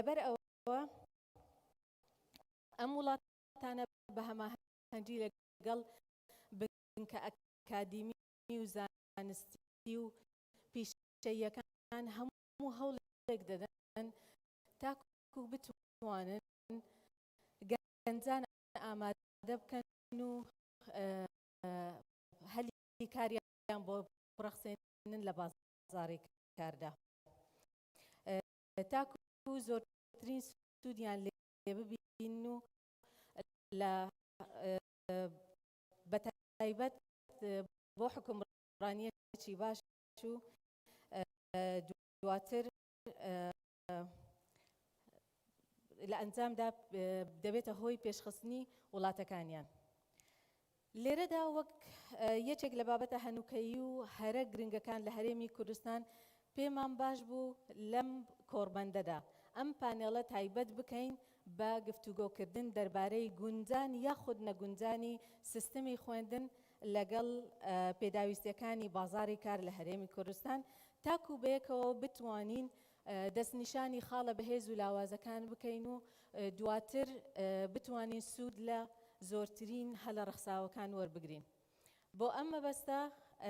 لەبەر ئەوە ئەم وڵاتانە بە هەماهەنگی لەگەڵ بنکە ئەکادیمی و زانستی و پیشەیەکان هەموو هەوڵێک دەدەن تاکو بتوانن گەنجان ئامادە بکەن و هەلی کاریان بۆ بڕەخسێنن لە بازاڕی کاردا تاکو زۆرترین سوودیان لێ ببین و لە بەتایبەت بۆ حکومڕانیەکی باش و دواتر لە ئەنجامدا دەبێتە هۆی پێشخستنی وڵاتەکانیان. لێرەدا وەک یەکێک لە بابەتە هەنووکەیی و هەرە گرنگەکان لە هەرێمی کوردستان پێمان باش بوو لەم کۆڕبەندەدا ئەم پانێڵە تایبەت بکەین بە گفتوگۆکردن دەربارەی گونجان یاخود نەگونجانی سیستەمی خوێندن لەگەڵ پێداویستیەکانی بازاڕی کار لە هەرێمی کوردستان تاکو بەیەکەوە بتوانین دەستنیشانی خاڵە بەهێز و لاوازەکان بکەین و دواتر بتوانین سوود لە زۆرترین هەلە ڕەخساوەکان وەربگرین. بۆ ئەم مەبەستە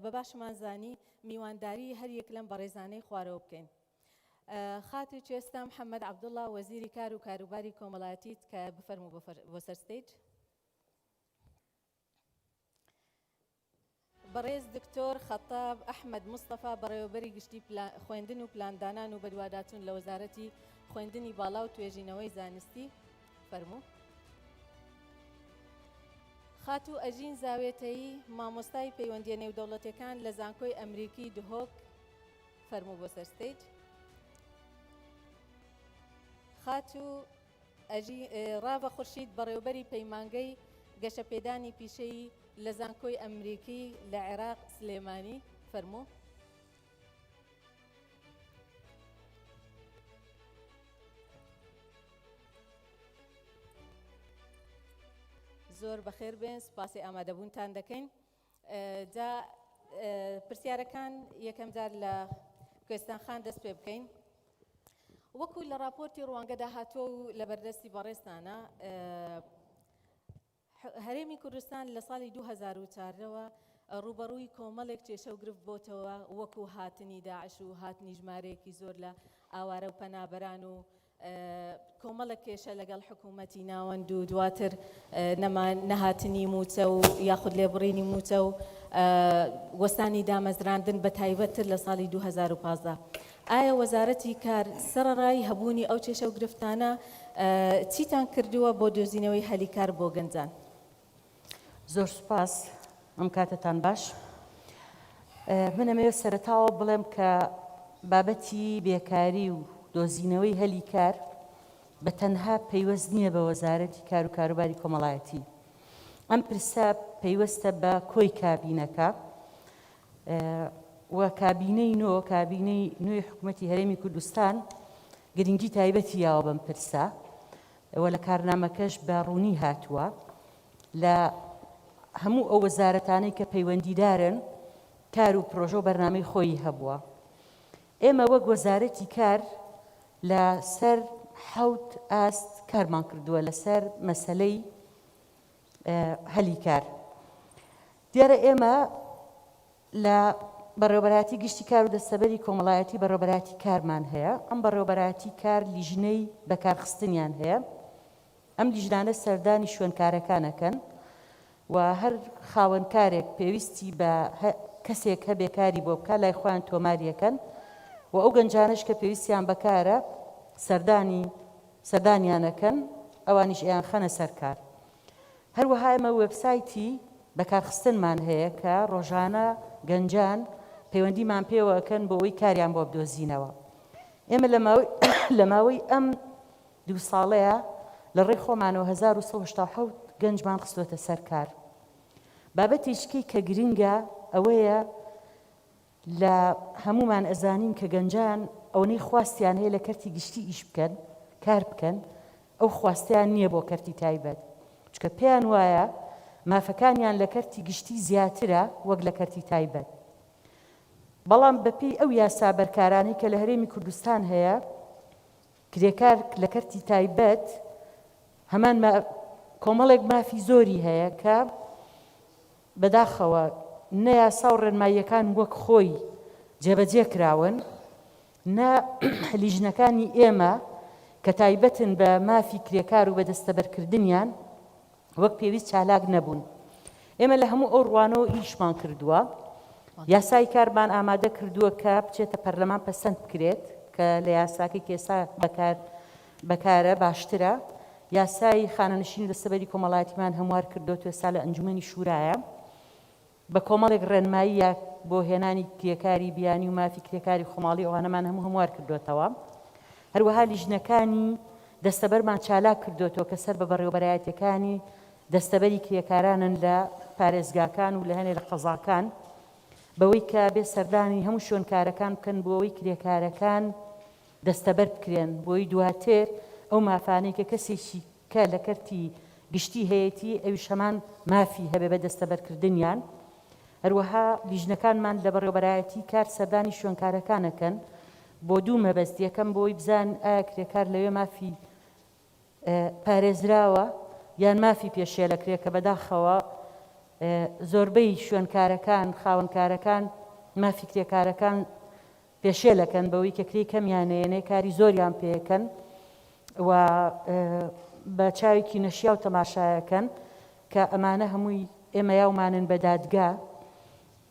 بە باشمان زانی میوانداری هەر یەک لەم بەڕێزانەی خوارەوە بکەین. خاتی چێستا محەممەد عەبدوڵڵا وەزیری کار و کاروباری کۆمەڵایەتیت کە بفەرموو بۆ سەر ستێج. بەڕێز دکتۆر خەتاب ئەحمەد مستەفا بەڕێوەبەری گشتی خوێندن و پلاندانان و بەدواداچوون لە وەزارەتی خوێندنی باڵا و توێژینەوەی زانستی فەرموو. خاتوو ئەژین زاوێتەیی مامۆستای پەیوەندیە نێودەوڵەتیەکان لە زانکۆی ئەمریکی دهۆک فەرموو بۆ سەر ستێج. خاتوو ڕاوە خورشید بەڕێوەبەری پەیمانگەی گەشەپێدانی پیشەیی لە زانکۆی ئەمریکی لە عێراق سلێمانی فەرموو. زۆر بەخێر بێن، سپاسی ئامادەبوونتان دەکەین. جا پرسیارەکان یەکەم جار لە کوێستان خان دەست پێ بکەین. وەکو لە راپۆرتی ڕوانگەدا هاتووە و لە بەردەستی بەڕێستانە هەرێمی کوردستان لە ساڵی 2014ەوە ڕوبەڕووی کۆمەڵێک کێشە و گرفت بۆتەوە وەکو هاتنی داعش و هاتنی ژمارەیەکی زۆر لە ئاوارە و پەنابەران و کۆمەڵێک کێشە لەگەڵ حکوومەتی ناوەند و دواتر نەهاتنی موچە و یاخود لێبڕینی موچە و وەستانی دامەزراندن بە تایبەتتر لە ساڵی 2015. ئایا وەزارەتی کار سەرەڕای هەبوونی ئەو کێشە و گرفتانە چیتان کردووە بۆ دۆزینەوەی هەلی کار بۆ گەنجان؟ زۆر سوپاس، ئەم کاتتان باش. من ئەمەوێت سەرەتاوە بڵێم کە بابەتی بێکاری و دۆزینەوەی هەلی کار بە تەنها پەیوەست نییە بە وەزارەتی کار و کاروباری کۆمەڵایەتی. ئەم پرسە پەیوەستە بە کۆی کابینەکە و کابینەی نوێی حکوومەتی هەرێمی کوردستان گرنگی تایبەتی یاوە بەم پرسە و لە کارنامەکەش بە ڕوونی هاتووە لە هەموو ئەو وەزارەتانەی کە پەیوەندیدارن کار و پرۆژە و بەرنامەی خۆی هەبووە. ئێمە وەک وەزارەتی کار لە سەر 7 ئاست کارمان کردووە لەسەر مەسەلەی هەلی کار. دیارە ئێمە لە بەڕێوەبەراتی گشتی کار و دەستەبەری کۆمەڵایەتی بەڕێوەبەراتی کارمان هەیە. ئەم بەڕێوەبەراتی کار لیژنەی بەکارخستنیان هەیە. ئەم لیژنانە سەردانی شوێنکارەکانەکەن و هەر خاوەنکارێک پێویستی بە کەسێک هەبێ کاری بۆ بکە لای خۆیان تۆماریەکەن و ئەو گەنجانش کە پێویستیان بەکارە سەردانیانەکەن، ئەوانیش ئەیان خەنە سەر کار. هەروەها ئێمە وێبسایتی بەکارخستنمان هەیە کە ڕۆژانە گەنجان پەیوەندیمان پێوەکەن بۆ ئەوەی کاریان بۆ بدۆزینەوە. ئێمە لە ماوەی ئەم 2 ساڵەیە لە ڕێی خۆمانەوە 1970 گەنجمان خستوەتە سەر کار. بابەتێکی کە گرنگە ئەوەیە لە هەمومان ئەزانین کە گەنجان ئەوەی خواستیان هەیە لە کەرتی گشتی ئیش بکەن، کار بکەن، ئەو خواستیان نییە بۆ کەرتی تایبەت، چکە پێیان وایە مافەکانیان لە کەرتی گشتی زیاترە وەک لە کەرتی تایبەت. بەڵام بەپێی ئەو یاسا بەرکارانەی کە لە هەرێمی کوردستان هەیە کرێکار لە کەرتی تایبەت هەمان کۆمەڵێک مافی زۆری هەیە کە بەداخەوە نە یاسا و ڕێنماییەکان وەک خۆی جێبەجێ کراون، نە لیژنەکانی ئێمە کە تایبەتن بە مافی کرێکار و بە دەستەبەرکردنیان وەک پێویست چالاک نەبوون. ئێمە لە هەموو ئەو ڕوانەوە ئیشمان کردووە، یاسای کارمان ئامادە کردووە کە بچێتە پەرلەمان پەسەند بکرێت کە لە یاساکەی کێسا بەکارە باشترە. یاسای خانەنشین دەستەبەری کۆمەڵایەتیمان هەموار کردووە ئێستا لە ئەنجومەنی شورایە بە کۆمەڵێک ڕێنمایی بۆ هێنانی کرێکاری بیانی و مافی کرێکاری خۆماڵی ئەوانەمان هەموار کردوێتەوە. هەروەها لیژنەکانی دەستەبەرمان چالاک کردوێتەوە کە سەر بە بەڕێوەبەرایەتیەکانی دەستەبەری کرێکارانن لە پارێزگاکان و لە هەنێ لە قەزاکان بەوەی کە بێ سەردانی هەموو شوێنکارەکان بکەن بۆەوەی کرێکارەکان دەستەبەر بکرێن، بۆی دواتر ئەو مافانەی کە کەسێکی کە لە کەرتی گشتی هەیەی ئەویش هەمان مافی هەبێ بە دەستەبەرکردنیان. هەروەها لیژنەکانمان لە بەڕێوەبەرایەتی کار سەردانی شوێنکارەکانەکەن بۆ دوو مەبەست. یەکەم بۆی بزان ئایا کرێکار لەوێ مافی پارێزراوە یان مافی پێشێلەکرێت کە بەداخەوە زۆربەی شوێنکارەکان خاوەنکارەکان مافی کرێکارەکان پێشێلەکەن بەوەی کە کری کەمیانەیەنێ کاری زۆریان پێەکەن و بە چاوێکی نەشیا و تەماشایەکەن کە ئەمانە هەمووی ئێمە یاومانن بە دادگا،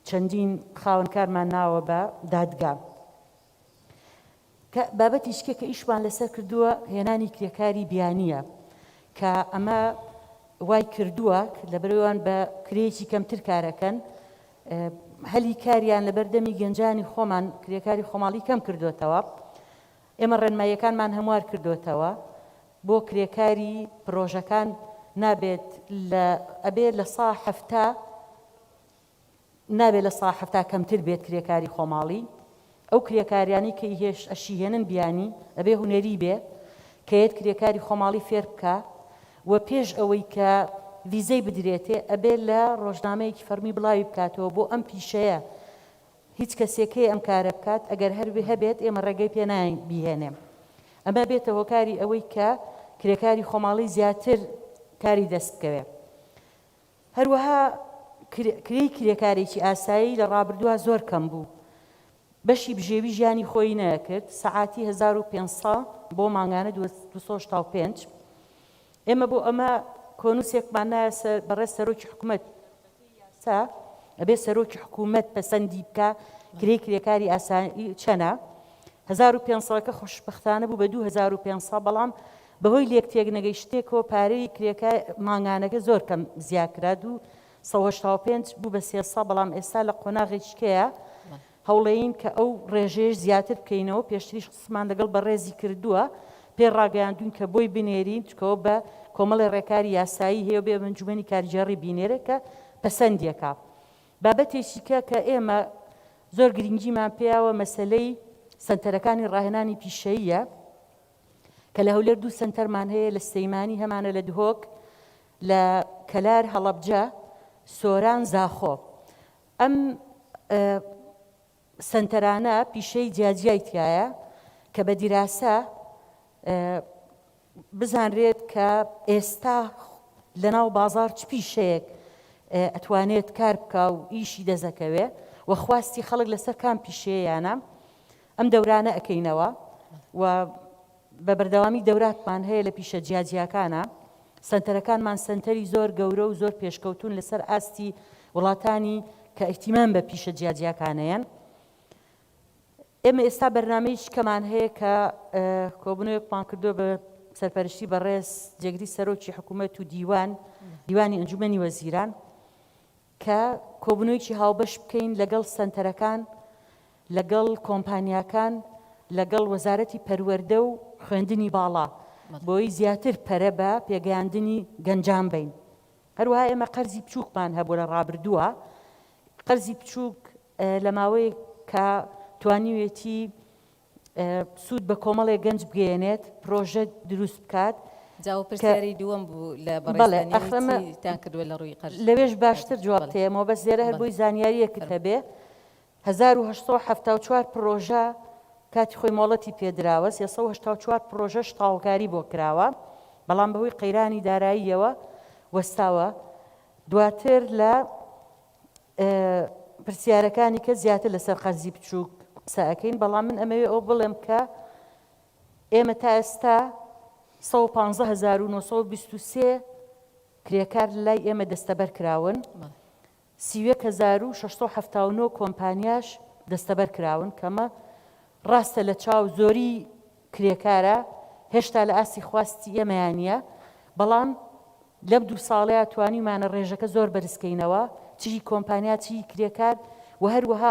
چەندین خاوەنکارمان ناوە بە دادگا. بابەتی شتێک کە ئیشمان لەسەر کردووە هێنانی کرێکاری بیانیە کە ئەمە وای کردووە لەبەرەوەیان بە کرێکی کەمتر کارەکەن، هەلی کاریان لە بەردەمی گەنجانی خۆمان کرێکاری خۆماڵی کەم کردوێتەوە. ئێمە ڕێنماییەکانمان هەموار کردوێتەوە بۆ کرێکاری پرۆژەکان نابێت ئەبێت لە سا هەفتا نابێت لە سا هەفتا کەمتر بێت کرێکاری خۆماڵی. ئەو کرێکاریانی کە هێش ئەشیهێنن بیانی ئەبێ هونەری بێ کە یەت کرێکاری خۆماڵی فێر بکە و پێش ئەوەی کە ویزەی بدرێتێ ئەبێت لە ڕۆژنامەیەکی فەرمی بڵاوی بکاتەوە بۆ ئەم پیشەیە هیچ کەسێکەیە ئەم کارە بکات ئەگەر هەروێ هەبێت ئێمە ڕێگەی پێ بیهێنێم. ئەمە بێتەوە کاری ئەوەی کە کرێکاری خۆماڵی زیاتر کاری دەست بکەوێت. هەروەها کرێکارێکی ئاسایی لە ڕابردووە زۆر کەم بوو، بەشی بژێوی ژیانی خۆی نەکرد، سەعاتی 1500 بۆ مانگانە 275. ئێمە بۆ ئەمە کۆنووسێکمان نایە بەڕێز سەرۆکی حکوومەت ئەبێ سەرۆکی حکوومەت پەسەندی بکە کرێکاری ئاسایی چەنە. 1500کە خۆشبەختانە بوو بە 2500، بەڵام بەهۆی لێکتێک نەگەیشتێکەوە پارەی مانگانەکە زۆر کەم زیادکرا، 285 بوو بە 300. بەڵام ئێستا لە قۆناغێکیکەیە هەوڵەیین کە ئەو ڕێژەیەش زیاتر بکەینەوە. پێشتریش قسمان لەگەڵ بە ڕێزی کردووە پێ ڕاگەیاندوین کە بۆی بنێرین چکەوە بە کۆمەڵی ڕێکاری یاسایی هەیە بێ ئەنجومەنی کاریگەڕی بینێرە کە پەسەندیەکە. بابەتێکی کە ئێمە زۆر گرنگیمان پێیاوە مەسەلەی سەنتەرەکانی ڕاهێنانی پیشەییە کە لە هەولێر 2 سەنتەرمان هەیە، لە سەیمانی هەمانە لە دهۆک، لە کەلار هەڵەبجە، سۆران، زاخۆ. ئەم سنتەرانە پیشەی جیاجیای تایە کە بە دیراسە بزانرێت کە ئێستا لەناو بازار چ پیشەیەک ئەتوانێت کار بکە و ئیشی دەزەکەوێ و خواستی خەڵک لەسەر کام پیشەیەیانە. ئەم دەورانە ئەەکەینەوە و بە بەردەوامی دەوراتمان هەیە لە پیشە جیاجیاکانە. سنتەرەکانمان سنتەری زۆر گەورە و زۆر پێشکەوتون لەسەر ئاستی وڵاتانی کە ئیحتیمام بە پیشە جیاجیاکانەیەن. ئێمە ئێستا بەرنامەیەکی کەمان هەیە کە کۆبوونەوەیەکمان کردووە بە سەرپەرشتی بەڕێز جێگری سەرۆکی حکوومەت و دیوانی ئەنجومەنی وەزیران کە کۆبوونەوەیەکی هاوبەش بکەین لەگەڵ سنتەرەکان، لەگەڵ کۆمپانیاکان، لەگەڵ وەزارەتی پەروەردە و خوێندنی باڵا بۆی زیاتر پەرە بە پێگەیاندنی گەنجان بین. هەروەها ئێمە قەرزی بچووکمان هەبوو لە ڕابردووە، قەرزی بچووک لە ماوەی کە توانیوێتی سوود بە کۆمەڵێک گەنج بگەێنێت، پرۆژە دروست بکات. جاوە پرسیاری دووەم بوو لە بەڕێزانیتان کردووە لە ڕووی قەرز. لەوێش باشتر جواب تێمەوە، بەس زێرە هەر بۆی زانیاریەکت هەبێ 1874 پرۆژە کاتی خۆی مۆڵەتی پێدراوە 384 پرۆژەش تاڵکاری بۆ کراوە بەڵام بەهۆی قەیرانی داراییەوە وەستاوە دواتر لە پرسیارەکانی کە زیاتر لەسەر قەرزی بچووک قسە ئەەکەین بەڵام من ئەمەوێ ئەو بڵێم کە ئێمە تا ئێستا 115,923 کرێکار لای ئێمە دەستەبەر کراون 31,679 کۆمپانیاش دەستەبەر کراون کەمە ڕاستە لە چاو زۆری کرێکارە هێشتا لە ئاسی خواستی ئێمەیانە بەڵام لەم 2 ساڵەیە توانیمانە ڕێژەکە زۆر بەرزکەینەوە چی کۆمپانیا چی کرێکار و هەروەها